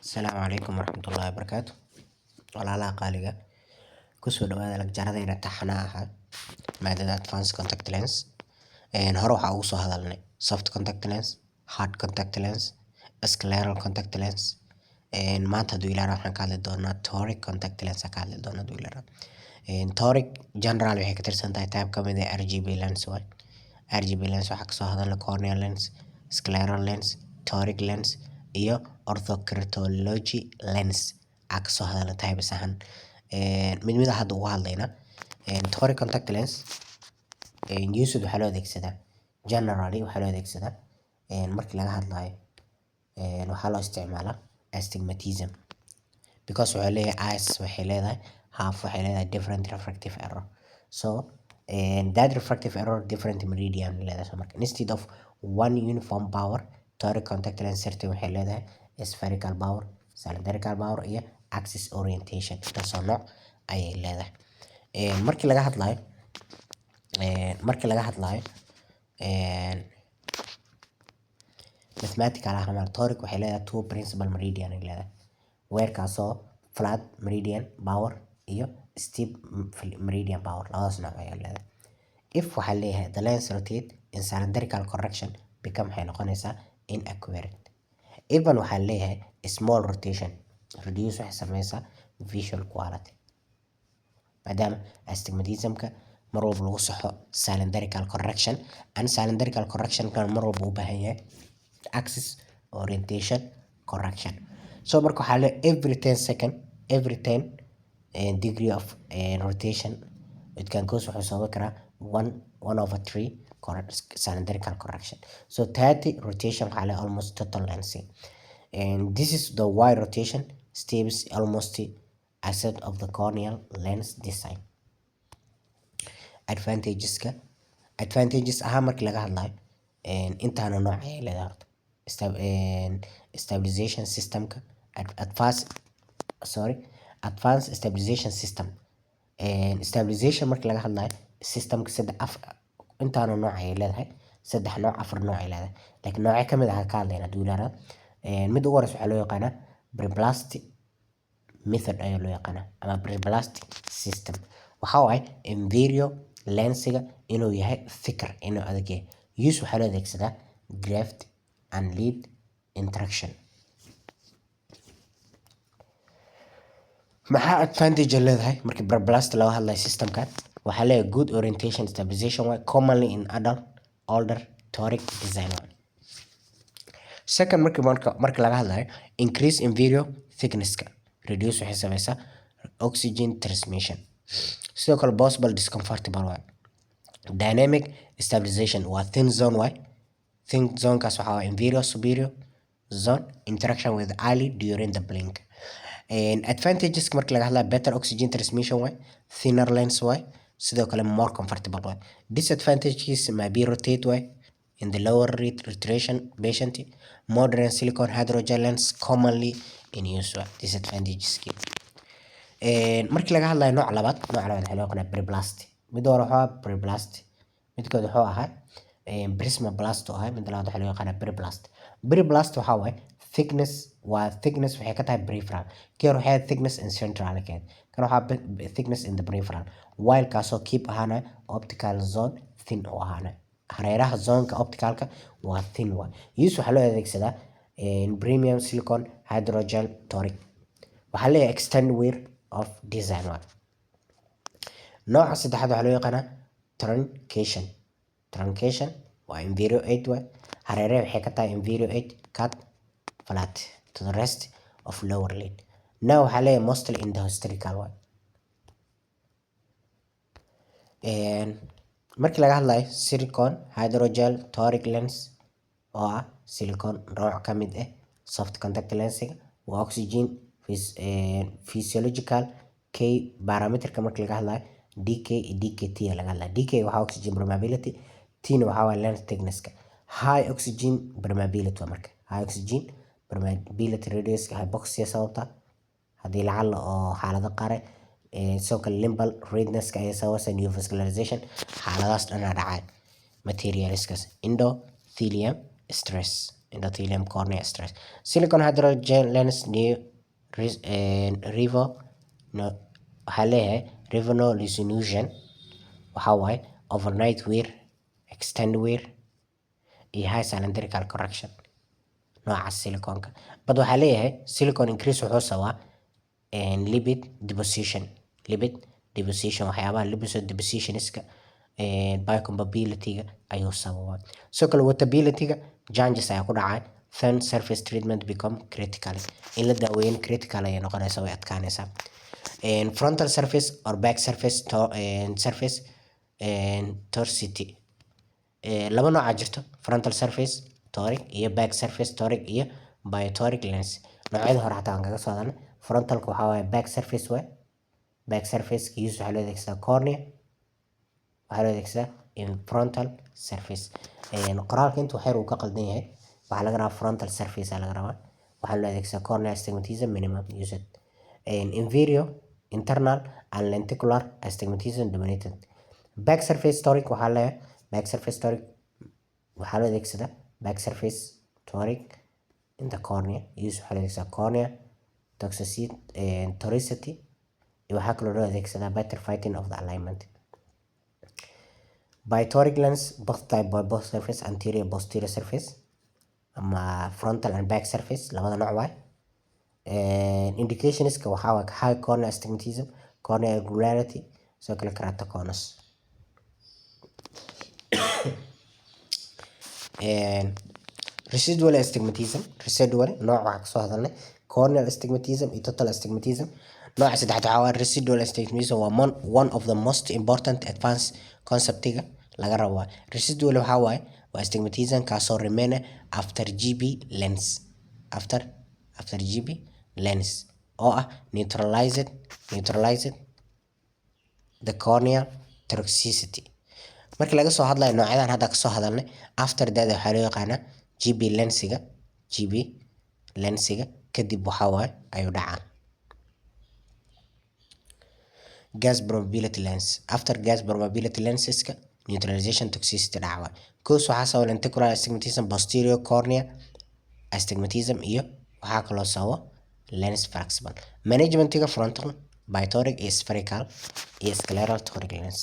Asalaamu calaykum waraxmatullaahi wabarakaatu. Walaalaha qaaliga kusoo dhawaada lagjaradayna taxanaha ahaa maadada advanced contact lens. Hore waxaa ugu soo hadalnay soft contact lens, hard contact lens, scleral contact lens. Maanta haduu ilaahay waxaan ka hadli doonaa toric contact lens ka hadli doonaa haduu ilaahay. Toric general waxay ka tirsan tahay type kamid ah RGB lens way. RGB lens waxaa kasoo hadalnay corneal lens, scleral lens, toric lens iyo orthokeratology lens aa kasoo hadalnay types ahaan. Mid mid hadda ugu hadlayna toric contact lens used waxaa loo adeegsadaa generally waxaa loo adeegsadaa markii laga hadlayo waxaa loo isticmaalaa astigmatism because waxay leeyahay eyes waxay leedahay half waxay leedahay different refractive error. So that refractive error different meridian leedahay. So marka instead of one uniform power toric contact lens certain waxay leedahay spherical power, cylindrical power iyo axis orientation. Taasoo nooc ayay leedahay. Markii laga hadlayo mathematical ahaan toric waxay leedahay two principal meridian ay leedahay. Weerkaasoo flat meridian power iyo steep meridian power labadaas nooc ayay leedahay. If waxaa leeyahay the lens rotate in cylindrical correction become waxay noqonaysaa inaccurate. Even waxaa leeyahay small rotation reduce waxay sameysaa visual quality. maadaama astigmatismka mar walba lagu saxo cylindrical correction and cylindrical correction kan mar walba u baahan yahay axis orientation correction. So marka waxaa leeyahay every 10 degree of rotation it can cause wuxuu sababi karaa 1/3 cylindrical correction. So 30 rotation waxaa leeyahay almost total lensing. And this is the wide rotation steps almost a set of the corneal lens design. Advantages ahaan markii laga hadlayo intaana nooc ayay leedahay horta. Stabilization systemka advanced stabilization system. Stabilization markii laga hadlayo systemka intaana nooc ayay leedahay. 3 nooc 4 nooc ay leedahay. Laakiin nooc kamid ah ka hadlayna haduu ilaahay. Mid ugu horeysa waxaa loo yaqaanaa pre-plastic method ayaa loo yaqaanaa ama pre-plastic system. Waxaa waaye inferior lensiga inuu yahay thicker inuu adag yahay. Use waxaa loo adeegsadaa graft and lead interaction. maxaa advantage leedahay markii pre-plastic laga hadlayo systemkan? Waxaa leeyahay good orientation stabilization way commonly in adult older toric design way. Second markii laga hadlayo increase inferior thicknesska reduce waxay sameysaa oxygen transmission. Sidoo kale possible discomfortable way. Dynamic stabilization waa thin zone way. Thin zone kaas waxaa waa inferior superior zone interaction with eyelid during the blink. And advantages markii laga hadlayo better oxygen transmission way, thinner lens way, sidoo kale more comfortable way. Disadvantages may be rotate way in the lower retraction patient. Modern silicone hydrogel lens commonly in use way. Disadvantages markii laga hadlayo nooc labaad waxaa loo yaqaanaa pre-plastic. Mid hore waxaa pre-plastic midkood wuxuu ahaa prismaplast oo ahaa mid labaad waxaa loo yaqaanaa pre-plastic. Pre-plastic waxaa waaye thickness waxay ka tahay peripheral. Keer waxay thickness in central kan waxaa thickness in the peripheral. While kaasoo keep ahaana optical zone thin oo ahaana hareeraha zonka opticalka waa thin way. Use waxaa loo adeegsadaa premium silicone hydrogel toric. waxaa leeyahay extend wear of design way. Nooca saddexaad waxaa loo yaqaanaa truncation waa inferior 8 way. hareeraha waxay ka tahay inferior 8 cut flat to the rest of lower lid. Now waxaa leeyahay mostly in the hysterical way. markii laga hadlayo silicone hydrogel toric lens oo ah silicone nooc ka mid ah soft contact lensiga waa oxygen physiological K parameterka markii laga hadlayo DK iyo DKT laga hadlayo. DK waxaa oxygen permeability, T waxaa waa lens thicknesska. High oxygen permeability waa marka high oxygen permeability reduce hypoxia sababta haddii lacala oo xaalado qaar sidoo kale limbal rednesska ay sababeysaa neovascularization xaaladaas dhan dhacay materialskaas endothelium stress endothelium cornea stress. Silicon hydrogel lens new rivo no waxaa leeyahay revolution waxaa waaye overnight wear, extend wear iyo high cylindrical correction noocaas siliconka. Bad waxaa leeyahay silicon increase wuxuu sababaa lipid deposition waxyaabaha lipid depositionska biocompatibility-ga ayuu sababaa. Sidoo kale watability-ga changes ayaa ku dhacay. Then surface treatment become critical. In la daaweyn critical ayay noqonaysaa, way adkaanaysaa. Frontal surface or back surface surface toricity. Laba nooca jirto, frontal surface toric iyo back surface toric iyo biotoric lens. Noocyada hore xataa aan kaga soo hadalnay. Frontalka waxaa waaye back surface waay. Back surface kiisu waxaa loo adeegsadaa cornea, waxaa loo adeegsadaa in frontal surface. Qoraalka intuu xeer uu ka qaldan yahay, waxaa laga rabaa frontal surface laga rabaa. Waxaa loo adeegsadaa cornea astigmatism minimum used. Inferior, internal and lenticular astigmatism dominated. Back surface toric waxaa leeyahay back surface toric waxaa loo adeegsadaa back surface toric in the cornea. Use waxaa loo adeegsadaa cornea toricity iyo waxaa kaloo loo adeegsadaa better fighting of the alignment. Biotoric lens both type by both surface anterior posterior surface ama frontal and back surface labada nooc waay. Indicationska waxaa waaye high cornea astigmatism, cornea irregularity, sidoo kale keratoconus. Residual astigmatism nooc waxaa kasoo hadalnay corneal astigmatism iyo total astigmatism. Nooca saddexaad waxaa waaye residual astigmatism waa one of the most important advanced conceptiga laga rabo. Residual waxaa waaye waa astigmatism kaasoo remain after GB lens oo ah neutralized the corneal toxicity. Markii laga soo hadlayo noocyadan hadda ka soo hadalnay, after that waxaa loo yaqaanaa GB lensiga kadib waxaa waaye ayuu dhacaa. Gas probability lens. After gas probability lenseska neutralization toxicity dhaca waaye. Cause waxaa sababa lenticular astigmatism, posterior cornea astigmatism iyo waxaa kaloo sababa lens flexible. Managementiga frontal, biotoric iyo spherical iyo scleral toric lens.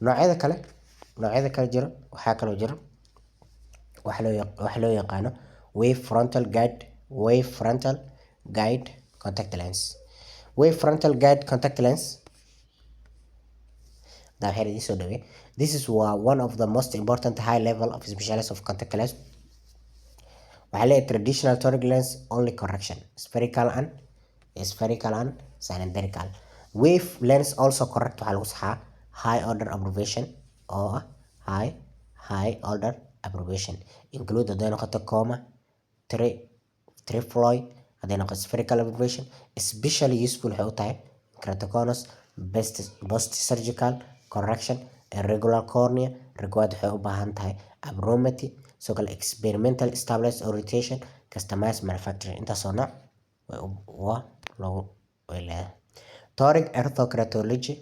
noocyada kale jiro waxaa kaloo jiro waxa loo yaqaano wave frontal guide contact lens. Wave frontal guide contact lens this is one of the most important high level of specialists of contact lens. waxaa leeyahay traditional toric lens only correction, spherical and cylindrical. Wave lens also correct waxaa lagu saxaa high order abbreviation oo ah high order abbreviation include hadday noqoto comma triploid, hadday noqoto spherical abbreviation. Especially useful waxay u tahay keratoconus, post surgical correction, irregular cornea required waxay u baahan tahay abnormality, sidoo kale experimental stabilized orientation, customized manufacturing. Intaasoo nooc waa lagu leeyahay. Toric orthokeratology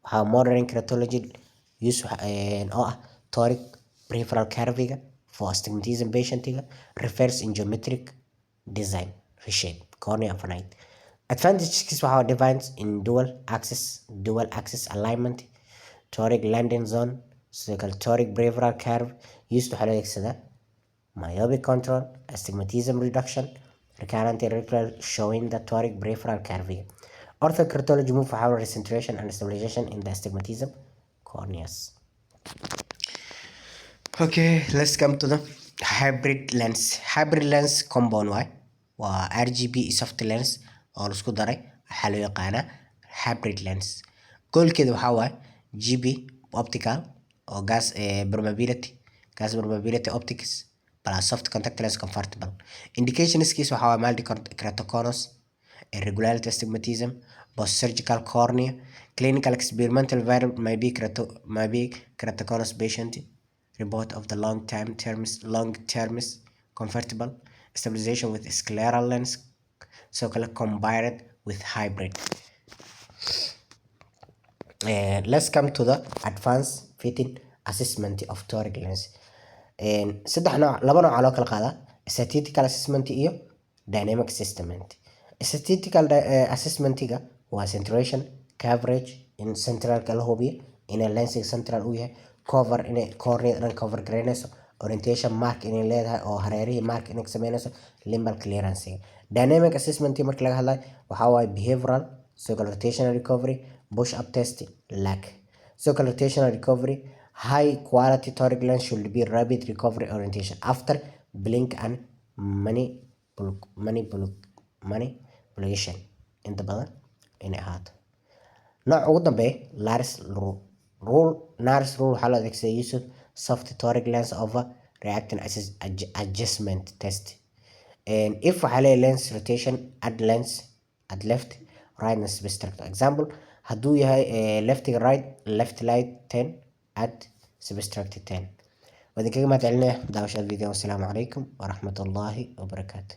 waxaa modern keratology use oo ah toric peripheral curviga for astigmatism patientiga refers in geometric design reshape cornea overnight. Advantages waxaa defines in dual axis alignment, toric landing zone, sidoo kale toric peripheral curve used waxaa loo adeegsadaa myopic control, astigmatism reduction, recurrent irregular showing the toric peripheral curve. Orthokeratology move for recentration and stabilization in the astigmatism corneas. Okay, let's come to the hybrid lens. Hybrid lens compound waa RGB soft lens oo la isku daray waxaa loo yaqaanaa hybrid lens. Goalkeeda waxaa waaye GB optical oo gas probability optics plus soft contact lens convertible. Indicationskiisa waxaa waaye mild keratoconus, irregularity astigmatism, post-surgical cornea, clinical experimental variable may be keratoconus patient, report of the long-term convertible, stabilization with scleral lens, so combined with hybrid. Let's come to the advanced fitting assessment of toric lens. saddex nooc laba nooc aa loo kala qaadaa statistical assessment iyo dynamic assessment. Statistical assessmentiga waa centration, coverage in centralka la hubiyo inay lensiga central u yahay, cover inay cornea dhan cover gareynayso, orientation mark inay leedahay oo hareerihii mark inay sameynayso, limbal clearance. Dynamic assessment marka laga hadlayo waxaa waaye behavioral, social rotational recovery, push up test, lack. Social rotational recovery, high quality toric lens should be rapid recovery orientation after blink and manipulation inta badan inay ahaato. nooca ugu dambeeya Laris rule. Laris rule waxaa loo adeegsadaa use of soft toric lens over reacting adjustment test. If waxaa leeyahay lens rotation, add lens at left, right na subtracto. Example hadduu yahay leftiga right, left light 10, add subtract 10. wadin kaga mahad celinaya daawashada video. Assalaamu calaykum waraxmatullaahi wabarakaatu.